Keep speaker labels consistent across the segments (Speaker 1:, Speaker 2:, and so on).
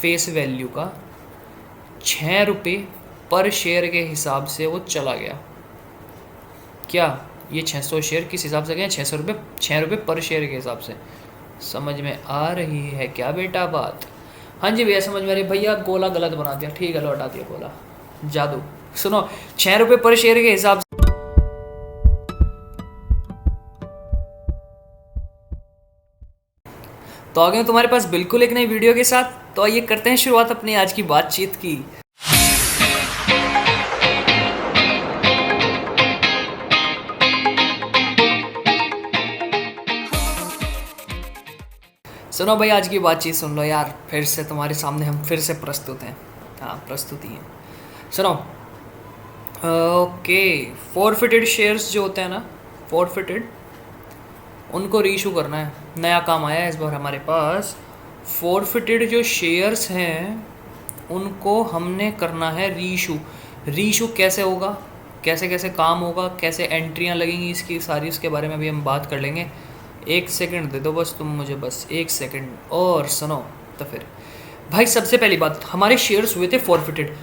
Speaker 1: Face value का 6 रुपये पर शेयर के हिसाब से वो चला गया। क्या ये 600 शेयर किस हिसाब से गए? 600 रुपये, 6 रुपये पर शेयर के हिसाब से। समझ में आ रही है क्या बेटा बात? हाँ जी भैया समझ में आ रही है। भैया गोला गलत बना दिया, ठीक है लो हटा दिया गोला, जादू। सुनो 6 रुपये पर शेयर के हिसाब से। तो आ गए तुम्हारे पास बिल्कुल एक नई वीडियो के साथ। तो आइए करते हैं शुरुआत अपनी आज की बातचीत की। सुनो भाई आज की बातचीत सुन लो यार, फिर से तुम्हारे सामने हम फिर से प्रस्तुत हैं। हाँ प्रस्तुति है। सुनो ओके, फॉरफिटेड शेयर्स जो होते हैं ना, फॉरफिटेड, उनको रीइशू करना है। नया काम आया है इस बार हमारे पास। फॉरफिटेड जो शेयर्स हैं उनको हमने करना है रीइशू। रीइशू कैसे होगा, कैसे कैसे काम होगा, कैसे एंट्रियां लगेंगी, इसकी सारी उसके बारे में भी हम बात कर लेंगे। 1 सेकंड दे दो बस तुम मुझे, बस 1 सेकंड और सुनो। तो फिर भाई सबसे पहली बात, हमारे शेयर्स हुए थे फॉरफिटेड।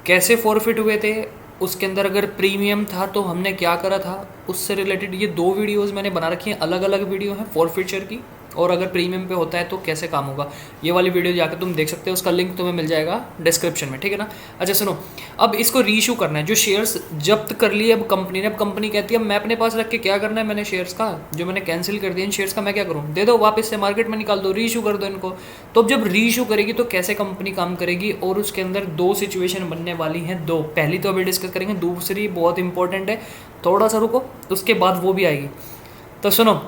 Speaker 1: कैसे फॉरफिट हुए थे, उसके अंदर अगर प्रीमियम था तो हमने क्या करा था, उससे रिलेटेड ये 2 वीडियोस मैंने बना रखी हैं। अलग अलग वीडियो हैं फॉरफिचर की, और अगर प्रीमियम पे होता है तो कैसे काम होगा, ये वाली वीडियो जाकर तुम देख सकते हो। उसका लिंक तुम्हें मिल जाएगा डिस्क्रिप्शन में, ठीक है ना। अच्छा सुनो, अब इसको रीइशू करना है। जो शेयर्स जब्त कर लिए अब कंपनी ने, अब कंपनी कहती है अब मैं अपने पास रख के क्या करना है, मैंने शेयर्स का जो मैंने कैंसिल कर दिया इन शेयर्स का मैं क्या करूँ, दे दो वापस से मार्केट में निकाल दो, रीइशू कर दो इनको। तो अब जब रीइशू करेगी तो कैसे कंपनी काम करेगी, और उसके अंदर 2 सिचुएशन बनने वाली हैं। 2 पहली तो अभी डिस्कस करेंगे, दूसरी बहुत इंपॉर्टेंट है, थोड़ा सा रुको उसके बाद वो भी आएगी। तो सुनो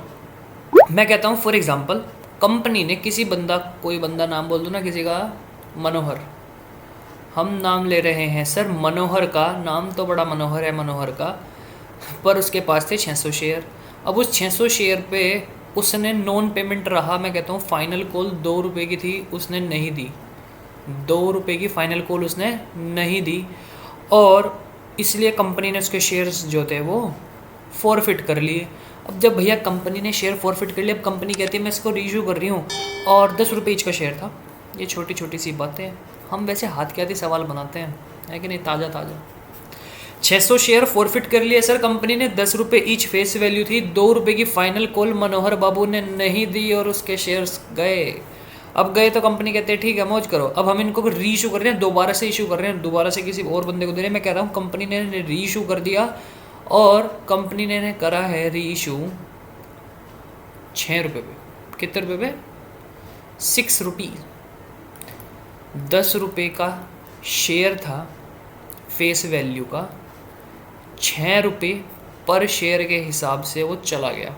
Speaker 1: मैं कहता हूँ फॉर एग्जाम्पल कंपनी ने किसी बंदा, कोई बंदा नाम बोल दो ना किसी का, मनोहर, हम नाम ले रहे हैं सर मनोहर का, नाम तो बड़ा मनोहर है मनोहर का, पर उसके पास थे 600 शेयर। अब उस 600 शेयर पे उसने नॉन पेमेंट रहा। मैं कहता हूँ फाइनल कॉल 2 रुपये की थी, उसने नहीं दी। 2 रुपये की फाइनल कॉल उसने नहीं दी, और इसलिए कंपनी ने उसके शेयर्स जो थे वो फॉरफिट कर लिए। अब जब भैया कंपनी ने शेयर फॉरफिट कर लिए, अब कंपनी कहती है मैं इसको रीइशू कर रही हूँ, और 10 रुपये ईच का शेयर था। ये छोटी छोटी सी बातें हम वैसे हाथ के आते सवाल बनाते हैं, है कि नहीं, ताज़ा ताज़ा। 600 शेयर फॉरफिट कर लिए सर कंपनी ने, 10 रुपये ईच फेस वैल्यू थी, 2 रुपये की फाइनल कॉल मनोहर बाबू ने नहीं दी और उसके शेयर्स गए। अब गए तो कंपनी कहते हैं ठीक है मौज करो, अब हम इनको रीइशू कर रहे हैं, दोबारा से इशू कर रहे हैं, दोबारा से किसी और बंदे को दे रहे हैं। मैं कह रहा हूँ कंपनी ने रीइशू कर दिया, और कंपनी ने करा है रीइशू 6 रुपये पे। कितने रुपये पे? 6 रुपीज़। 10 रुपये का शेयर था फेस वैल्यू का, 6 रुपये पर शेयर के हिसाब से वो चला गया।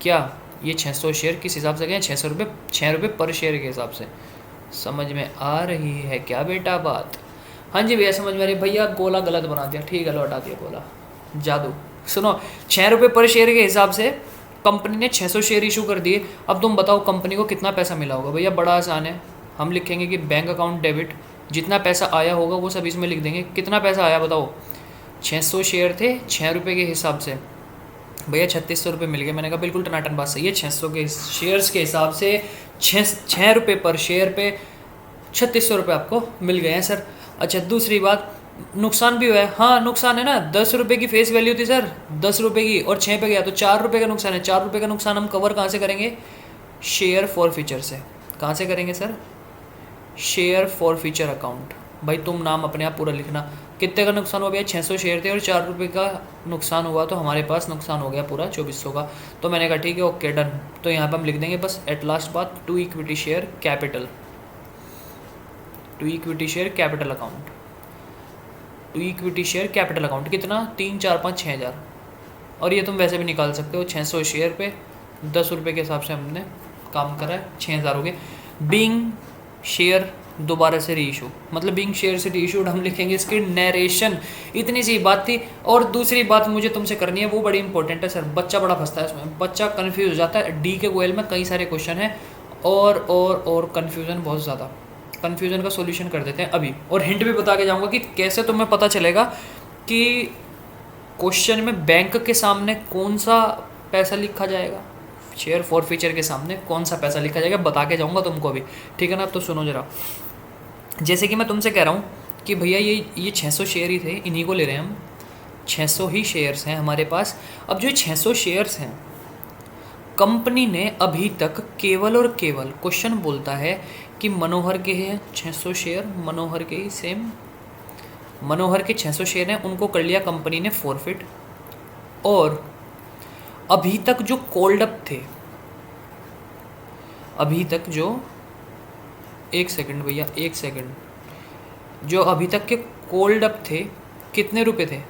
Speaker 1: क्या ये 600 शेयर किस हिसाब से गए? 600 रुपये, 6 रुपये पर शेयर के हिसाब से। समझ में आ रही है क्या बेटा बात? हाँ जी भैया समझ में आ रही है। भैया गोला गलत बना दिया, ठीक है लो हटा दिया गोला, जादू। सुनो 6 रुपये पर शेयर के हिसाब से कंपनी ने 600 शेयर इशू कर दिए। अब तुम बताओ कंपनी को कितना पैसा मिला होगा? भैया बड़ा आसान है, हम लिखेंगे कि बैंक अकाउंट डेबिट, जितना पैसा आया होगा वो सब इसमें लिख देंगे। कितना पैसा आया बताओ? 600 शेयर थे 6 रुपये के हिसाब से, भैया 3600 रुपये मिल गए। मैंने कहा बिल्कुल टनाटन बात सही है, 600 के शेयर्स के हिसाब से 6 रुपये पर शेयर पे 3600 रुपये आपको मिल गए हैं सर। अच्छा दूसरी बात, नुकसान भी हुआ है। हाँ नुकसान है ना, 10 रुपये की फेस वैल्यू थी सर, 10 रुपये की, और 6 पे गया तो 4 रुपये का नुकसान है। 4 रुपये का नुकसान हम कवर कहाँ से करेंगे? शेयर फॉरफिचर से। कहाँ से करेंगे सर? Share forfeiture account. भाई तुम नाम अपने आप पूरा लिखना। कितने का नुकसान हुआ भैया? 600 शेयर थे और 4 रुपये का नुकसान हुआ, तो हमारे पास नुकसान हो गया पूरा 2400 का। तो मैंने कहा ठीक है ओके डन। तो यहाँ पर हम लिख देंगे बस एट लास्ट बात, to equity share capital, to equity share capital account, to equity share capital account. कितना? 3 4 5 6,000। और ये तुम वैसे भी निकाल सकते हो, 600 शेयर पे 10 रुपये के हिसाब से हमने काम करा है, 6,000 हो गए। बीइंग शेयर दोबारा से रीइशू, मतलब बीइंग शेयर से रीइशूड हम लिखेंगे इसकी नरेशन। इतनी सी बात थी। और दूसरी बात मुझे तुमसे करनी है, वो बड़ी इंपॉर्टेंट है सर, बच्चा बड़ा फंसता है इसमें, बच्चा कन्फ्यूज हो जाता है। डी के गोयल में कई सारे क्वेश्चन हैं, और कन्फ्यूज़न बहुत ज़्यादा। कन्फ्यूज़न का सॉल्यूशन कर देते हैं अभी, और हिंट भी बता के जाऊँगा कि कैसे तुम्हें पता चलेगा कि क्वेश्चन में बैंक के सामने कौन सा पैसा लिखा जाएगा, शेयर फॉरफीचर के सामने कौन सा पैसा लिखा जाएगा बता के जाऊँगा तुमको अभी, ठीक है ना। अब तो सुनो जरा, जैसे कि मैं तुमसे कह रहा हूँ कि भैया ये 600 शेयर ही थे, इन्हीं को ले रहे हैं हम, 600 ही शेयर्स हैं हमारे पास। अब जो 600 शेयर्स हैं, कंपनी ने अभी तक केवल और केवल, क्वेश्चन बोलता है कि मनोहर के हैं 600 शेयर, मनोहर के ही सेम, मनोहर के 600 शेयर हैं, उनको कर लिया कंपनी ने फॉरफिट। और अभी तक जो कॉल्ड अप थे, अभी तक जो, एक सेकंड भैया, एक सेकंड, जो अभी तक के कोल्ड अप थे कितने रुपए थे?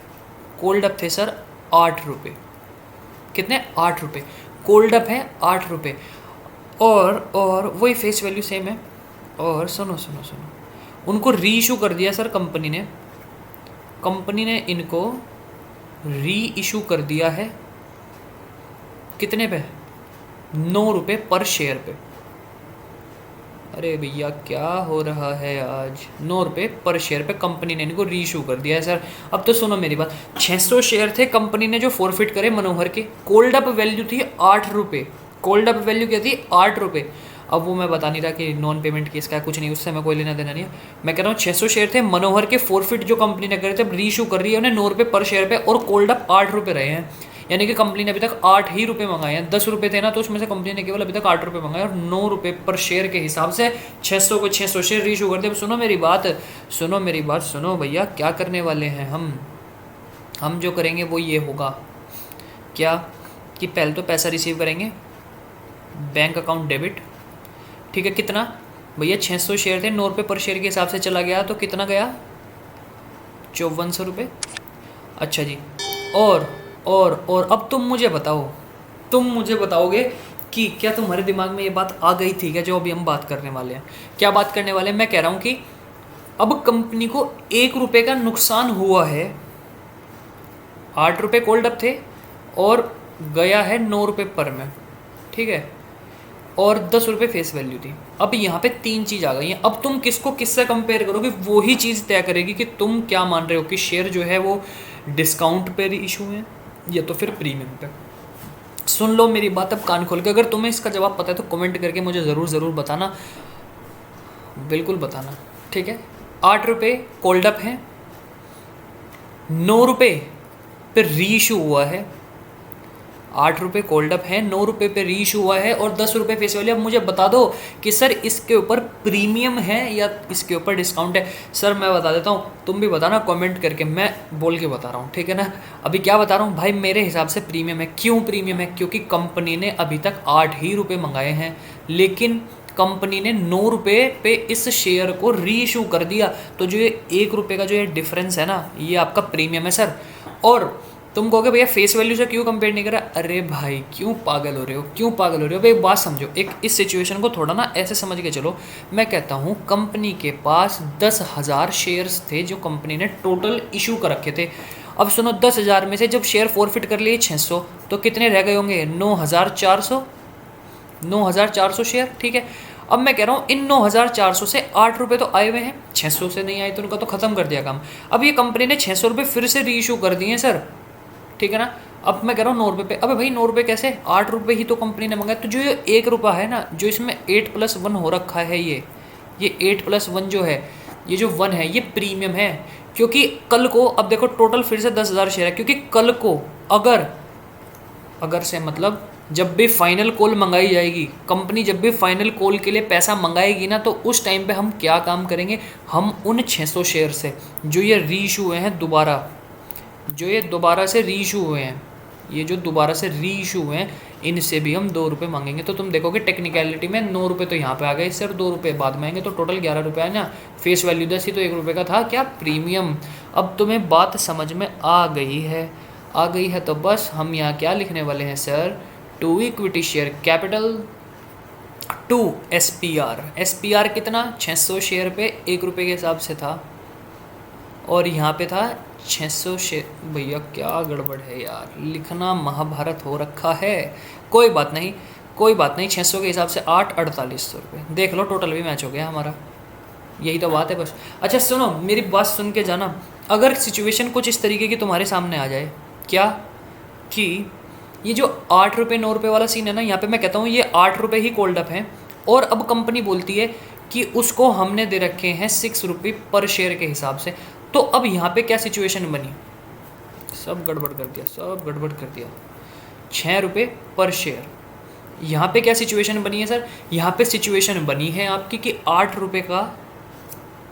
Speaker 1: कोल्ड अप थे सर 8 रुपये। कितने? 8 रुपये कोल्ड अप है, 8 रुपये। और वही फेस वैल्यू सेम है। और सुनो सुनो सुनो, उनको री इशू कर दिया सर कंपनी ने, कंपनी ने इनको री इशू कर दिया है कितने पे? 9 रुपये पर शेयर पे। अरे भैया क्या हो रहा है आज, 9 रुपये पर शेयर पे कंपनी ने इनको रीइशू कर दिया है सर। अब तो सुनो मेरी बात, 600 शेयर थे कंपनी ने जो फॉरफिट करे मनोहर के, कोल्ड अप वैल्यू थी 8 रुपये, कोल्ड अप वैल्यू क्या थी? 8 रुपये। अब वो मैं बता नहीं रहा कि नॉन पेमेंट केस का कुछ नहीं, उससे मैं कोई लेना देना नहीं है। मैं कह रहा हूँ 600 शेयर थे मनोहर के, फॉरफिट जो कंपनी ने करे थे, रीइशू कर रही है उन्हें 9 रुपये पर शेयर पे, और कोल्ड अप 8 रुपये रहे हैं। यानी कि कंपनी ने अभी तक 8 ही रुपये मंगाए हैं। 10 रुपये थे ना, तो उसमें से कंपनी ने केवल अभी तक 8 रुपये मंगाए, और 9 रुपये पर शेयर के हिसाब से 600 को 600 शेयर रीइशू कर दिया। सुनो मेरी बात, सुनो मेरी बात, सुनो भैया, क्या करने वाले हैं हम जो करेंगे वो ये होगा क्या कि पहले तो पैसा रिसीव करेंगे, बैंक अकाउंट डेबिट, ठीक है। कितना भैया? 600 शेयर थे, 9 रुपये पर शेयर के हिसाब से चला गया, तो कितना गया? 5400 रुपये। अच्छा जी। और अब तुम मुझे बताओ, तुम मुझे बताओगे कि क्या तुम्हारे दिमाग में ये बात आ गई थी क्या जो अभी हम बात करने वाले हैं? क्या बात करने वाले हैं? मैं कह रहा हूँ कि अब कंपनी को 1 रुपये का नुकसान हुआ है, 8 रुपये कोल्ड अप थे और गया है 9 रुपये पर में, ठीक है, और 10 रुपये फेस वैल्यू थी। अब यहाँ पे 3 चीज़ आ गई हैं। अब तुम किसको किससे कंपेयर करोगे, वही चीज़ तय करेगी कि तुम क्या मान रहे हो कि शेयर जो है वो डिस्काउंट पे इशू है या तो फिर प्रीमियम पे। सुन लो मेरी बात अब कान खोल के, अगर तुम्हें इसका जवाब पता है तो कमेंट करके मुझे ज़रूर बताना, बिल्कुल बताना, ठीक है। 8 रुपये कोल्ड अप है, 9 रुपये पे री इशू हुआ है, 8 रुपये कोल्ड अप है, 9 रुपये पे री इशू हुआ है, और 10 रुपये फेस वैल्यू। अब मुझे बता दो कि सर इसके ऊपर प्रीमियम है या इसके ऊपर डिस्काउंट है। सर मैं बता देता हूँ, तुम भी बताना कमेंट करके, मैं बोल के बता रहा हूँ, ठीक है ना। अभी क्या बता रहा हूँ भाई, मेरे हिसाब से प्रीमियम है। क्यों प्रीमियम है? क्योंकि कंपनी ने अभी तक 8 ही रुपये मंगाए हैं, लेकिन कंपनी ने 9 रुपये पे इस शेयर को री इशू कर दिया, तो जो ये 1 रुपये का जो ये डिफरेंस है ना, ये आपका प्रीमियम है सर। और तुम कहोगे भैया फेस वैल्यू से क्यों कंपेयर नहीं करा? अरे भाई क्यों पागल हो रहे हो, क्यों पागल हो रहे हो भाई? एक बात समझो, एक इस सिचुएशन को थोड़ा ना ऐसे समझ के चलो। मैं कहता हूँ कंपनी के पास 10,000 शेयर्स थे जो कंपनी ने टोटल इशू कर रखे थे। अब सुनो, 10,000 में से जब शेयर फॉरफिट कर लिए 600, तो कितने रह गए होंगे? 9,400 शेयर, ठीक है। अब मैं कह रहा हूँ इन 9,400 से 8 रुपये तो आए हुए हैं, 600 से नहीं आए, तो उनका तो ख़त्म कर दिया काम। अब ये कंपनी ने 600 रुपये फिर से री इशू कर दिए हैं सर, ठीक है ना। अब मैं कह रहा हूँ 9 रुपये पे, अबे भाई 9 रुपये कैसे? 8 रुपये ही तो कंपनी ने मंगाया। तो जो ये 1 रुपया है ना, जो इसमें 8+1 हो रखा है, ये 8+1 जो है, ये जो 1 है, ये प्रीमियम है। क्योंकि कल को, अब देखो टोटल फिर से 10,000 शेयर है, क्योंकि कल को अगर से मतलब जब भी फाइनल कॉल मंगाई जाएगी, कंपनी जब भी फाइनल कॉल के लिए पैसा मंगाएगी ना, तो उस टाइम पे हम क्या काम करेंगे? हम उन 600 शेयर से जो ये री इशू हुए हैं दोबारा, जो ये दोबारा से री इशू हुए हैं, ये जो दोबारा से री इशू हुए हैं, इनसे भी हम 2 रुपये मांगेंगे। तो तुम देखोगे टेक्निकलिटी में 9 रुपये तो यहाँ पे आ गए, इससे 2 रुपये बाद में आएंगे, तो टोटल 11 रुपये है ना। फेस वैल्यू 10 ही तो 1 रुपये का था, क्या प्रीमियम। अब तुम्हें बात समझ में आ गई है? तो बस हम यहाँ क्या लिखने वाले हैं sir? To equity share capital to SPR कितना? 600 शेयर पे 1 रुपये के हिसाब से था, और यहाँ पे था 600 शेयर। भैया क्या गड़बड़ है यार, लिखना महाभारत हो रखा है। कोई बात नहीं, 600 के हिसाब से 4800 रुपये, देख लो टोटल भी मैच हो गया हमारा। यही तो बात है बस। अच्छा सुनो, मेरी बात सुन के जाना। अगर सिचुएशन कुछ इस तरीके की तुम्हारे सामने आ जाए, क्या कि ये जो ₹8 ₹9 वाला सीन है ना, यहाँ पे मैं कहता हूँ ये ₹8 ही कोल्ड अप है, और अब कंपनी बोलती है कि उसको हमने दे रखे हैं ₹6 पर शेयर के हिसाब से। तो अब यहाँ पे क्या सिचुएशन बनी, सब गड़बड़ कर दिया, सब गड़बड़ कर दिया। ₹6 पर शेयर, यहाँ पे क्या सिचुएशन बनी है सर, यहाँ पे सिचुएशन बनी है आपकी कि ₹8 का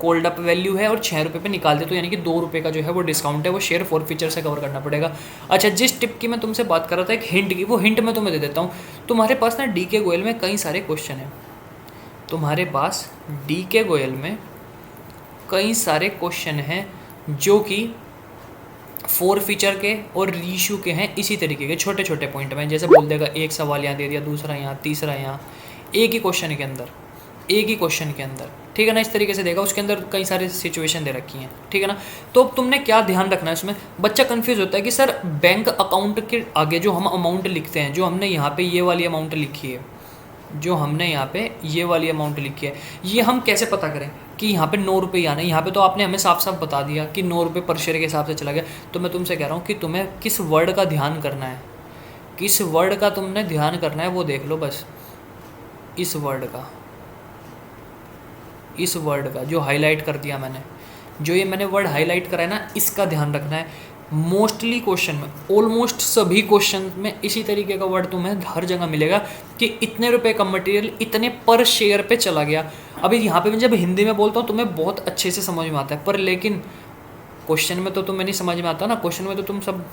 Speaker 1: कोल्ड अप वैल्यू है और ₹6 पे निकाल दे, तो यानी कि ₹2 का जो है वो डिस्काउंट है, वो शेयर फॉर फीचर से कवर करना पड़ेगा। अच्छा, जिस टिप की मैं तुमसे बात कर रहा था, एक हिंट की, वो हिंट मैं तुम्हें दे देता हूँ। तुम्हारे पास ना DK गोयल में कई सारे क्वेश्चन हैं, तुम्हारे पास DK गोयल में कई सारे क्वेश्चन हैं जो कि फोर फीचर के और रीइश्यू के हैं, इसी तरीके के छोटे छोटे पॉइंट में। जैसे बोल देगा एक सवाल यहाँ दे दिया, दूसरा यहाँ, तीसरा यहाँ, एक ही क्वेश्चन के अंदर, एक ही क्वेश्चन के अंदर, ठीक है ना, इस तरीके से देगा। उसके अंदर कई सारी सिचुएशन दे रखी हैं, ठीक है ना। तो अब तुमने क्या ध्यान रखना है इसमें, बच्चा कंफ्यूज होता है कि सर बैंक अकाउंट के आगे जो हम अमाउंट लिखते हैं, जो हमने यहाँ पे ये वाली अमाउंट लिखी है, जो हमने यहाँ पे ये वाली अमाउंट लिखी है, ये हम कैसे पता करें कि यहाँ पे ₹9 आना है। यहाँ पे तो आपने हमें साफ साफ बता दिया कि ₹9 पर शेयर के हिसाब से चला गया। तो मैं तुमसे कह रहा हूँ कि तुम्हें किस वर्ड का ध्यान करना है, किस वर्ड का तुमने ध्यान करना है, वो देख लो बस। इस वर्ड का, इस वर्ड का जो हाईलाइट कर दिया मैंने, जो ये मैंने वर्ड हाईलाइट करा है ना, इसका ध्यान रखना है। मोस्टली क्वेश्चन में, ऑलमोस्ट सभी क्वेश्चन में इसी तरीके का वर्ड तुम्हें हर जगह मिलेगा कि इतने रुपए का मटेरियल इतने पर शेयर पे चला गया। अभी यहाँ पे मैं जब हिंदी में बोलता हूँ तुम्हें बहुत अच्छे से समझ में आता है, पर लेकिन क्वेश्चन में तो तुम्हें नहीं समझ में आता ना। क्वेश्चन में तो तुम सब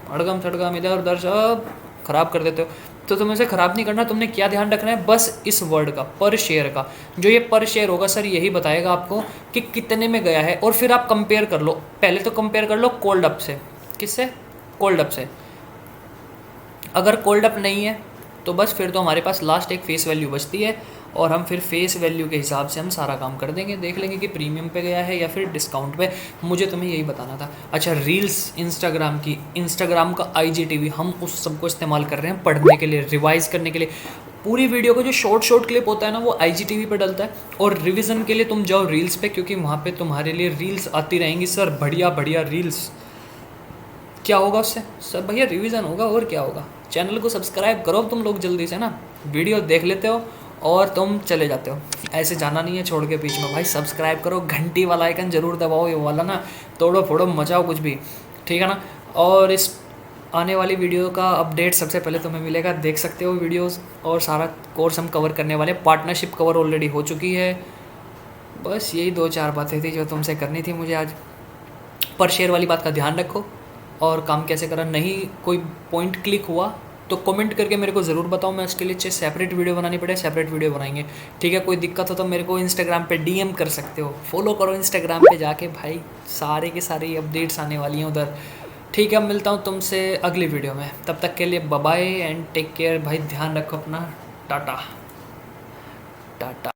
Speaker 1: अड़गम सड़गम इधर उधर सब खराब कर देते हो। तो तुम्हें इसे ख़राब नहीं करना, तुमने क्या ध्यान रखना है, बस इस वर्ड का, पर शेयर का। जो ये पर शेयर होगा सर, यही बताएगा आपको कि कितने में गया है। और फिर आप कंपेयर कर लो, पहले तो कंपेयर कर लो कोल्ड अप से। किससे? कोल्ड अप से। अगर कोल्ड अप नहीं है तो बस फिर तो हमारे पास लास्ट एक फेस वैल्यू बचती है, और हम फिर फेस वैल्यू के हिसाब से हम सारा काम कर देंगे, देख लेंगे कि प्रीमियम पे गया है या फिर डिस्काउंट पे। मुझे तुम्हें यही बताना था। अच्छा, रील्स इंस्टाग्राम की, इंस्टाग्राम का IGTV, हम उस सबको इस्तेमाल कर रहे हैं पढ़ने के लिए, रिवाइज़ करने के लिए। पूरी वीडियो का जो शॉर्ट क्लिप होता है ना, वो IGTV पे डलता है, और रिवीजन के लिए तुम जाओ रील्स पे, क्योंकि वहाँ पे तुम्हारे लिए रील्स आती रहेंगी सर, बढ़िया बढ़िया रील्स। क्या होगा उससे सर? भैया रिवीजन होगा, और क्या होगा। चैनल को सब्सक्राइब करो तुम लोग जल्दी से ना, वीडियो देख लेते हो और तुम चले जाते हो, ऐसे जाना नहीं है छोड़ के बीच में। भाई सब्सक्राइब करो, घंटी वाला आइकन ज़रूर दबाओ, ये वाला ना, तोड़ो फोड़ो मचाओ कुछ भी, ठीक है ना। और इस आने वाली वीडियो का अपडेट सबसे पहले तुम्हें मिलेगा, देख सकते हो वीडियोस। और सारा कोर्स हम कवर करने वाले, पार्टनरशिप कवर ऑलरेडी हो चुकी है। बस यही 2-4 बातें थी जो तुमसे करनी थी मुझे आज। पर शेयर वाली बात का ध्यान रखो, और काम कैसे करना, नहीं कोई पॉइंट क्लिक हुआ तो कमेंट करके मेरे को ज़रूर बताओ। मैं उसके लिए चाहे सेपरेट वीडियो बनानी पड़े, सेपरेट वीडियो बनाएंगे, ठीक है। कोई दिक्कत हो तो मेरे को इंस्टाग्राम पे DM कर सकते हो, फॉलो करो इंस्टाग्राम पे जाके भाई, सारे के सारे अपडेट्स आने वाली हैं उधर, ठीक है। मिलता हूँ तुमसे अगली वीडियो में, तब तक के लिए bye bye and take care भाई, ध्यान रखो अपना, टाटा टाटा।